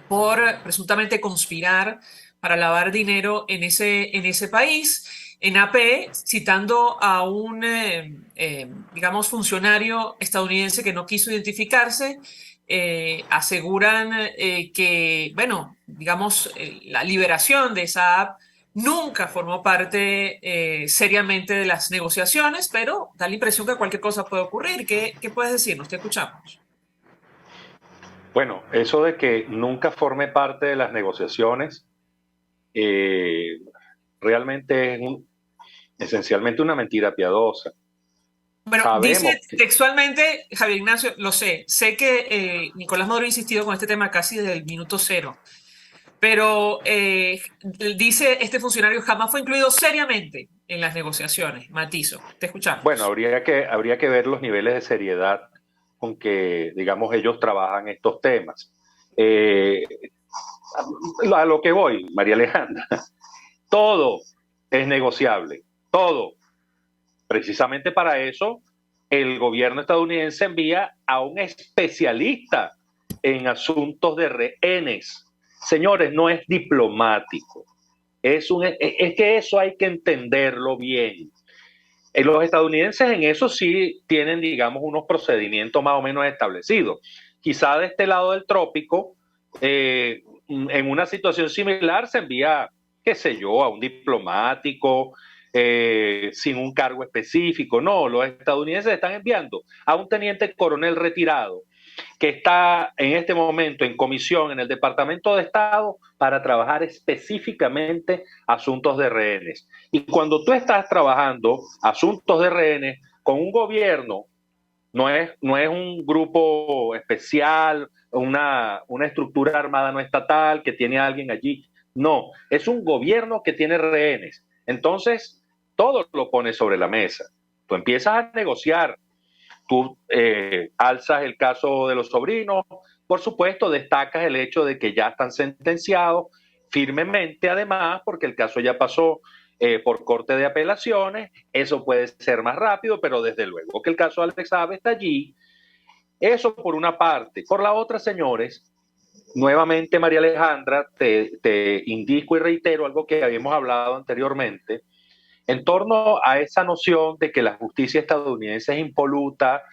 por presuntamente conspirar para lavar dinero en ese país. En AP, citando a un, digamos, funcionario estadounidense que no quiso identificarse, aseguran que, bueno, digamos, la liberación de Saab nunca formó parte seriamente de las negociaciones, pero da la impresión que cualquier cosa puede ocurrir. ¿Qué puedes decirnos? Te escuchamos. Bueno, eso de que nunca forme parte de las negociaciones realmente es esencialmente una mentira piadosa. Bueno, Sabemos dice textualmente, Javier Ignacio, lo sé que Nicolás Maduro ha insistido con este tema casi desde el minuto cero, pero dice este funcionario jamás fue incluido seriamente en las negociaciones. Matizo, te escuchamos. Bueno, habría que ver los niveles de seriedad con que, digamos, ellos trabajan estos temas. A lo que voy, María Alejandra, todo es negociable, todo. Precisamente para eso, el gobierno estadounidense envía a un especialista en asuntos de rehenes. Señores, no es diplomático. Es que eso hay que entenderlo bien. Los estadounidenses en eso sí tienen, digamos, unos procedimientos más o menos establecidos. Quizá de este lado del trópico, en una situación similar se envía, qué sé yo, a un diplomático sin un cargo específico. No, los estadounidenses están enviando a un teniente coronel retirado que está en este momento en comisión en el Departamento de Estado para trabajar específicamente asuntos de rehenes. Y cuando tú estás trabajando asuntos de rehenes con un gobierno, no es un grupo especial, una estructura armada no estatal que tiene a alguien allí. No, es un gobierno que tiene rehenes. Entonces, todo lo pones sobre la mesa. Tú empiezas a negociar. Tú alzas el caso de los sobrinos, por supuesto, destacas el hecho de que ya están sentenciados firmemente, además, porque el caso ya pasó por corte de apelaciones. Eso puede ser más rápido, pero desde luego que el caso de Alex Saab está allí. Eso por una parte. Por la otra, señores, nuevamente, María Alejandra, te indico y reitero algo que habíamos hablado anteriormente, en torno a esa noción de que la justicia estadounidense es impoluta,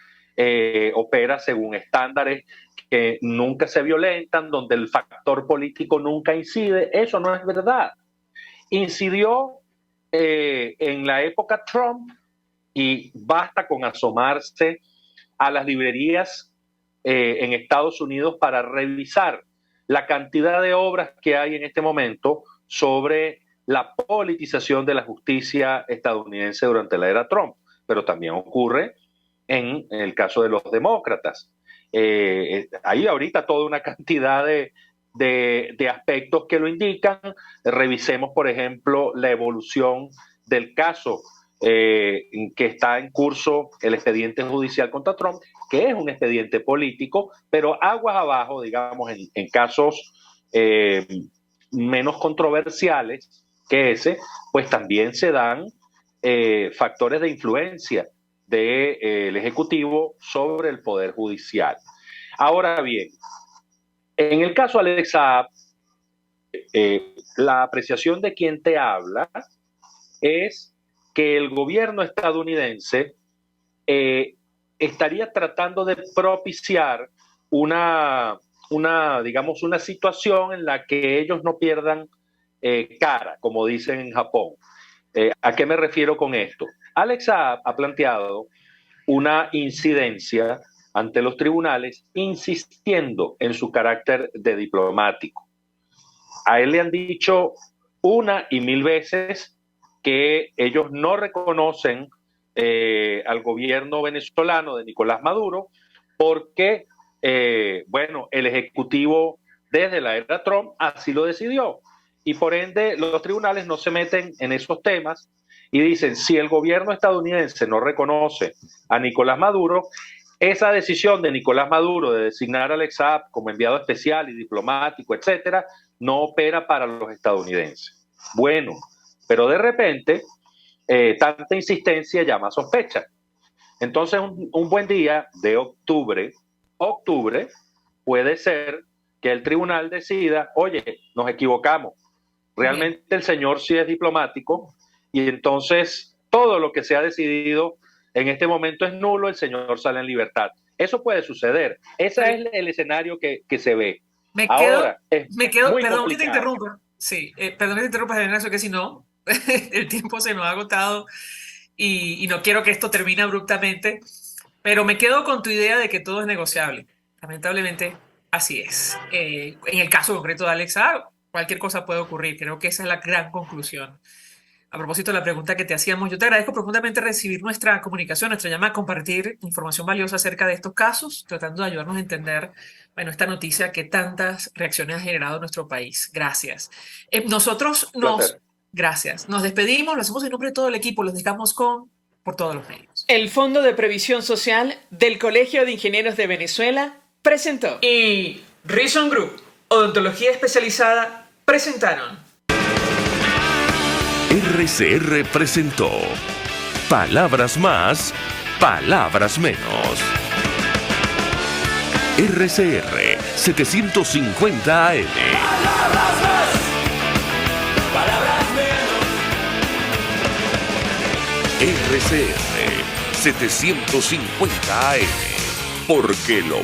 opera según estándares que nunca se violentan, donde el factor político nunca incide. Eso no es verdad. Incidió en la época Trump, y basta con asomarse a las librerías en Estados Unidos para revisar la cantidad de obras que hay en este momento sobre la politización de la justicia estadounidense durante la era Trump, pero también ocurre en el caso de los demócratas. Hay ahorita toda una cantidad de aspectos que lo indican. Revisemos, por ejemplo, la evolución del caso que está en curso, el expediente judicial contra Trump, que es un expediente político, pero aguas abajo, digamos, en casos menos controversiales que ese, pues también se dan factores de influencia del Ejecutivo sobre el Poder Judicial. Ahora bien, en el caso de Alex Saab, la apreciación de quien te habla es que el gobierno estadounidense estaría tratando de propiciar digamos, una situación en la que ellos no pierdan cara, como dicen en Japón. ¿A qué me refiero con esto? Alex Saab ha planteado una incidencia ante los tribunales insistiendo en su carácter de diplomático. A él le han dicho una y mil veces que ellos no reconocen al gobierno venezolano de Nicolás Maduro porque, bueno, el Ejecutivo desde la era Trump así lo decidió. Y por ende los tribunales no se meten en esos temas y dicen, si el gobierno estadounidense no reconoce a Nicolás Maduro, esa decisión de Nicolás Maduro de designar a Alex Saab como enviado especial y diplomático, etcétera, no opera para los estadounidenses. Bueno, pero de repente tanta insistencia llama a sospecha. Entonces un buen día de octubre puede ser que el tribunal decida, oye, nos equivocamos, realmente el señor sí es diplomático y entonces todo lo que se ha decidido en este momento es nulo, el señor sale en libertad. Eso puede suceder. Ese es el escenario que se ve. Me quedo, perdón que te interrumpa. Sí, perdón que te interrumpa, Ignacio, que si no, el tiempo se nos ha agotado y no quiero que esto termine abruptamente, pero me quedo con tu idea de que todo es negociable. Lamentablemente, así es. En el caso concreto de Alex Saab, cualquier cosa puede ocurrir. Creo que esa es la gran conclusión. A propósito de la pregunta que te hacíamos, yo te agradezco profundamente recibir nuestra comunicación, nuestra llamada, compartir información valiosa acerca de estos casos, tratando de ayudarnos a entender, bueno, esta noticia que tantas reacciones ha generado en nuestro país. Gracias. Gracias. Nos despedimos, lo hacemos en nombre de todo el equipo, los dejamos por todos los medios. El Fondo de Previsión Social del Colegio de Ingenieros de Venezuela presentó. Y Reason Group, Odontología Especializada, presentaron. RCR presentó Palabras Más, Palabras Menos. RCR 750 AM. Palabras más, palabras menos. RCR 750 AM. Porque lo